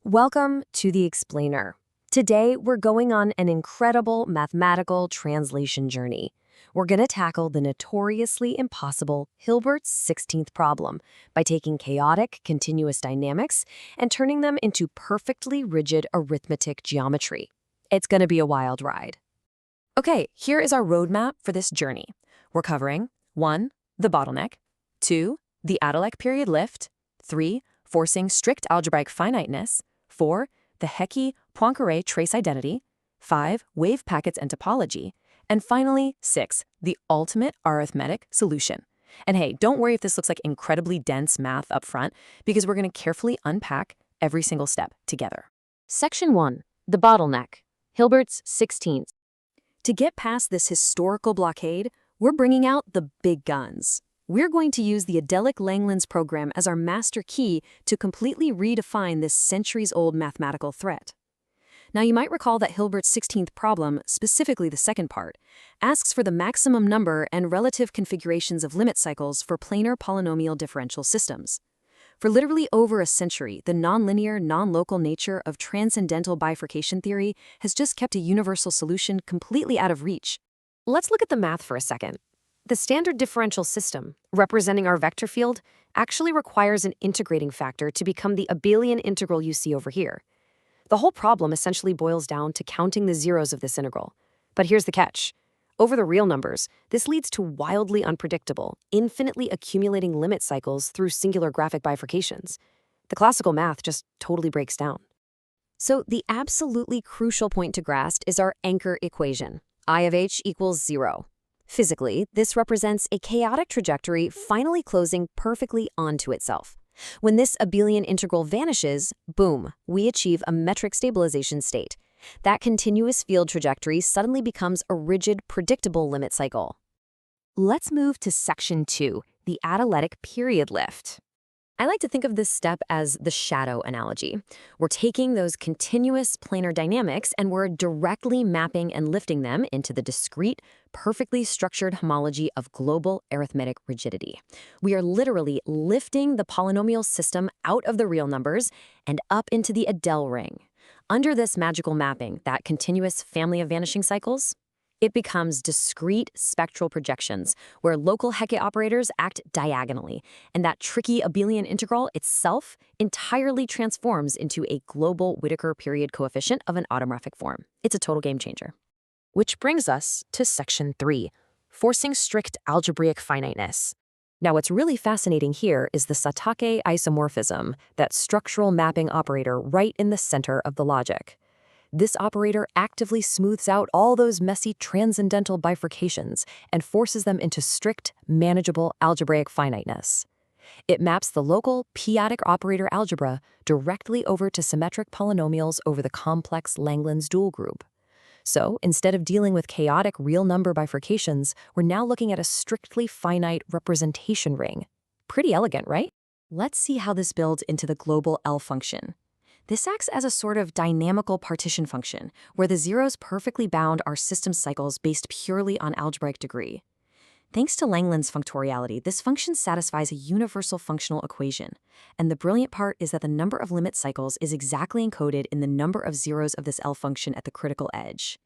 Welcome to the Explainer. Today, we're going on an incredible mathematical translation journey. We're going to tackle the notoriously impossible Hilbert's 16th problem by taking chaotic continuous dynamics and turning them into perfectly rigid arithmetic geometry. It's going to be a wild ride. Okay, here is our roadmap for this journey. We're covering 1. The bottleneck, 2. The Adelic period lift, 3. Forcing strict algebraic finiteness, 4. The Hecke-Poincare trace identity, 5. Wave packets and topology, and finally, 6. The ultimate arithmetic solution. And hey, don't worry if this looks like incredibly dense math up front, because we're going to carefully unpack every single step together. Section 1. The bottleneck, Hilbert's 16th. To get past this historical blockade, we're bringing out the big guns. We're going to use the Adelic Langlands Program as our master key to completely redefine this centuries-old mathematical threat. Now, you might recall that Hilbert's 16th problem, specifically the second part, asks for the maximum number and relative configurations of limit cycles for planar polynomial differential systems. For literally over a century, the nonlinear, non-local nature of transcendental bifurcation theory has just kept a universal solution completely out of reach. Let's look at the math for a second. The standard differential system, representing our vector field, actually requires an integrating factor to become the abelian integral you see over here. The whole problem essentially boils down to counting the zeros of this integral. But here's the catch. Over the real numbers, this leads to wildly unpredictable, infinitely accumulating limit cycles through singular graphic bifurcations. The classical math just totally breaks down. So the absolutely crucial point to grasp is our anchor equation, I of h equals 0. Physically, this represents a chaotic trajectory finally closing perfectly onto itself. When this abelian integral vanishes, boom, we achieve a metric stabilization state. That continuous field trajectory suddenly becomes a rigid, predictable limit cycle. Let's move to section 2, the Adelic period lift. I like to think of this step as the shadow analogy. We're taking those continuous planar dynamics and we're directly mapping and lifting them into the discrete, perfectly structured homology of global arithmetic rigidity. We are literally lifting the polynomial system out of the real numbers and up into the Adele ring. Under this magical mapping, that continuous family of vanishing cycles, it becomes discrete spectral projections where local Hecke operators act diagonally, and that tricky abelian integral itself entirely transforms into a global Whittaker period coefficient of an automorphic form. It's a total game changer. Which brings us to section 3, forcing strict algebraic finiteness. Now, what's really fascinating here is the Satake isomorphism, that structural mapping operator right in the center of the logic. This operator actively smooths out all those messy transcendental bifurcations and forces them into strict, manageable algebraic finiteness. It maps the local p-adic operator algebra directly over to symmetric polynomials over the complex Langlands dual group. So, instead of dealing with chaotic real number bifurcations, we're now looking at a strictly finite representation ring. Pretty elegant, right? Let's see how this builds into the global L function. This acts as a sort of dynamical partition function, where the zeros perfectly bound our system cycles based purely on algebraic degree. Thanks to Langlands functoriality, this function satisfies a universal functional equation. And the brilliant part is that the number of limit cycles is exactly encoded in the number of zeros of this L function at the critical edge.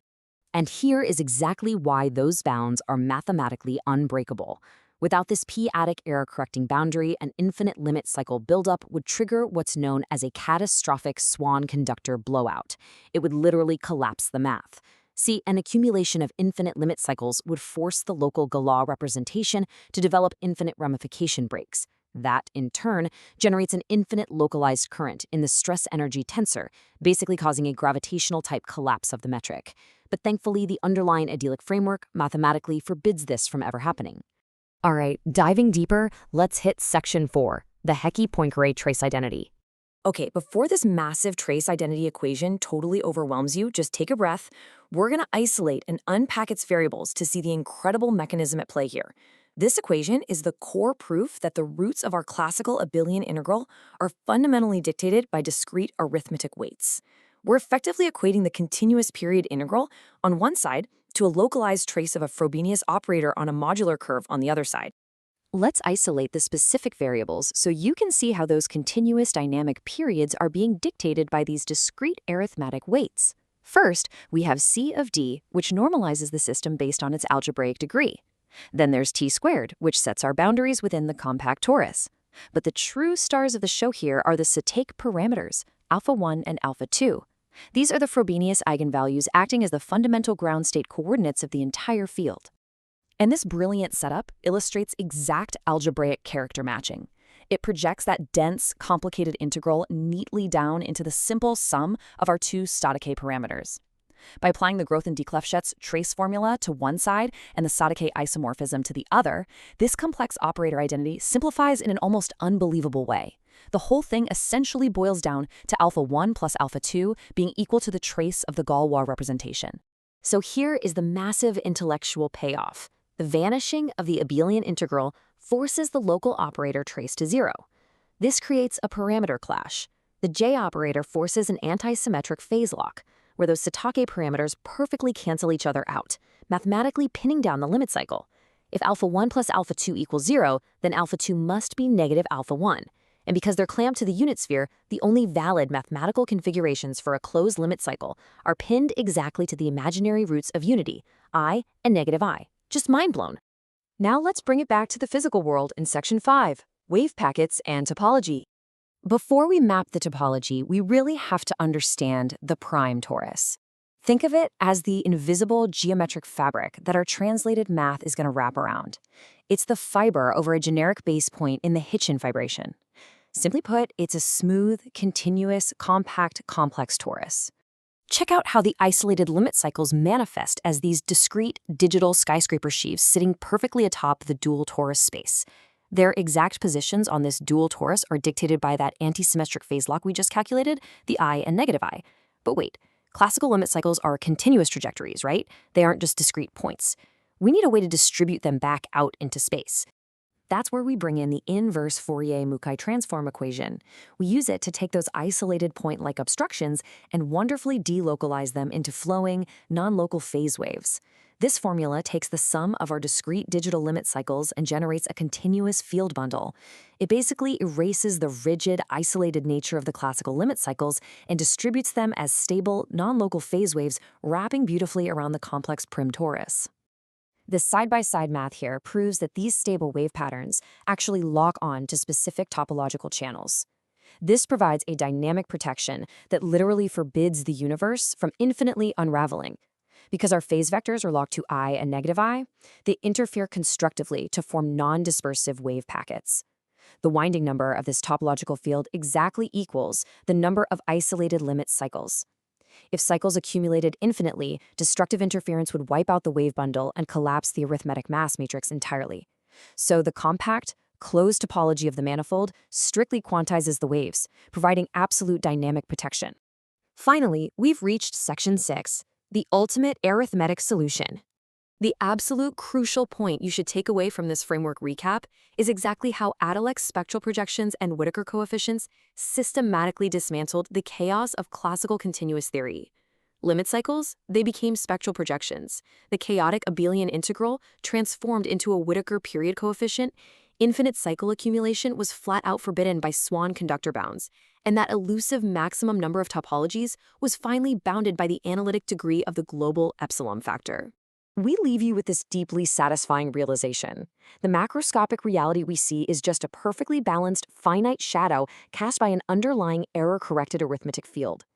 And here is exactly why those bounds are mathematically unbreakable. Without this p-adic error-correcting boundary, an infinite limit cycle buildup would trigger what's known as a catastrophic swan conductor blowout. It would literally collapse the math. See, an accumulation of infinite limit cycles would force the local Galois representation to develop infinite ramification breaks. That, in turn, generates an infinite localized current in the stress-energy tensor, basically causing a gravitational-type collapse of the metric. But thankfully, the underlying Adelic framework mathematically forbids this from ever happening. All right, diving deeper, let's hit section 4, the Hecke-Poincare trace identity. Okay, before this massive trace identity equation totally overwhelms you, just take a breath. We're going to isolate and unpack its variables to see the incredible mechanism at play here. This equation is the core proof that the roots of our classical abelian integral are fundamentally dictated by discrete arithmetic weights. We're effectively equating the continuous period integral on one side to a localized trace of a Frobenius operator on a modular curve on the other side. Let's isolate the specific variables so you can see how those continuous dynamic periods are being dictated by these discrete arithmetic weights. First, we have C of D, which normalizes the system based on its algebraic degree. Then there's T squared, which sets our boundaries within the compact torus. But the true stars of the show here are the Satake parameters, alpha 1 and alpha 2. These are the Frobenius eigenvalues acting as the fundamental ground state coordinates of the entire field. And this brilliant setup illustrates exact algebraic character matching. It projects that dense, complicated integral neatly down into the simple sum of our two Satake parameters. By applying the Grothe and Dieckleff trace formula to one side and the Satake isomorphism to the other, this complex operator identity simplifies in an almost unbelievable way. The whole thing essentially boils down to alpha 1 plus alpha 2 being equal to the trace of the Galois representation. So here is the massive intellectual payoff. The vanishing of the abelian integral forces the local operator trace to 0. This creates a parameter clash. The J operator forces an anti-symmetric phase lock, where those Satake parameters perfectly cancel each other out, mathematically pinning down the limit cycle. If alpha 1 plus alpha 2 equals 0, then alpha 2 must be negative alpha 1. And because they're clamped to the unit sphere, the only valid mathematical configurations for a closed limit cycle are pinned exactly to the imaginary roots of unity, I and negative I. Just mind blown. Now let's bring it back to the physical world in Section 5, wave packets and topology. Before we map the topology, we really have to understand the prime torus. Think of it as the invisible geometric fabric that our translated math is going to wrap around. It's the fiber over a generic base point in the Hitchin fibration. Simply put, it's a smooth, continuous, compact, complex torus. Check out how the isolated limit cycles manifest as these discrete digital skyscraper sheaves sitting perfectly atop the dual torus space. Their exact positions on this dual torus are dictated by that anti-symmetric phase lock we just calculated, the I and negative I. But wait, classical limit cycles are continuous trajectories, right? They aren't just discrete points. We need a way to distribute them back out into space. That's where we bring in the inverse Fourier-Mukai transform equation. We use it to take those isolated point-like obstructions and wonderfully delocalize them into flowing, non-local phase waves. This formula takes the sum of our discrete digital limit cycles and generates a continuous field bundle. It basically erases the rigid, isolated nature of the classical limit cycles and distributes them as stable, non-local phase waves wrapping beautifully around the complex prim torus. This side-by-side math here proves that these stable wave patterns actually lock on to specific topological channels. This provides a dynamic protection that literally forbids the universe from infinitely unraveling. Because our phase vectors are locked to I and negative I, they interfere constructively to form non-dispersive wave packets. The winding number of this topological field exactly equals the number of isolated limit cycles. If cycles accumulated infinitely, destructive interference would wipe out the wave bundle and collapse the arithmetic mass matrix entirely. So the compact, closed topology of the manifold strictly quantizes the waves, providing absolute dynamic protection. Finally, we've reached Section 6, the ultimate arithmetic solution. The absolute crucial point you should take away from this framework recap is exactly how Adelec's spectral projections and Whittaker coefficients systematically dismantled the chaos of classical continuous theory. Limit cycles, they became spectral projections. The chaotic abelian integral transformed into a Whittaker period coefficient. Infinite cycle accumulation was flat out forbidden by Swan conductor bounds, and that elusive maximum number of topologies was finally bounded by the analytic degree of the global epsilon factor. We leave you with this deeply satisfying realization. The macroscopic reality we see is just a perfectly balanced, finite shadow cast by an underlying error-corrected arithmetic field.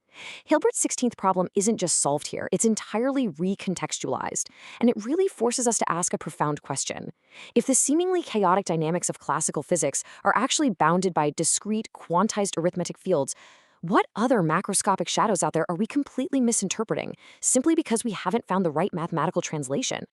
Hilbert's 16th problem isn't just solved here, it's entirely recontextualized, and it really forces us to ask a profound question. If the seemingly chaotic dynamics of classical physics are actually bounded by discrete, quantized arithmetic fields, what other macroscopic shadows out there are we completely misinterpreting simply because we haven't found the right mathematical translation?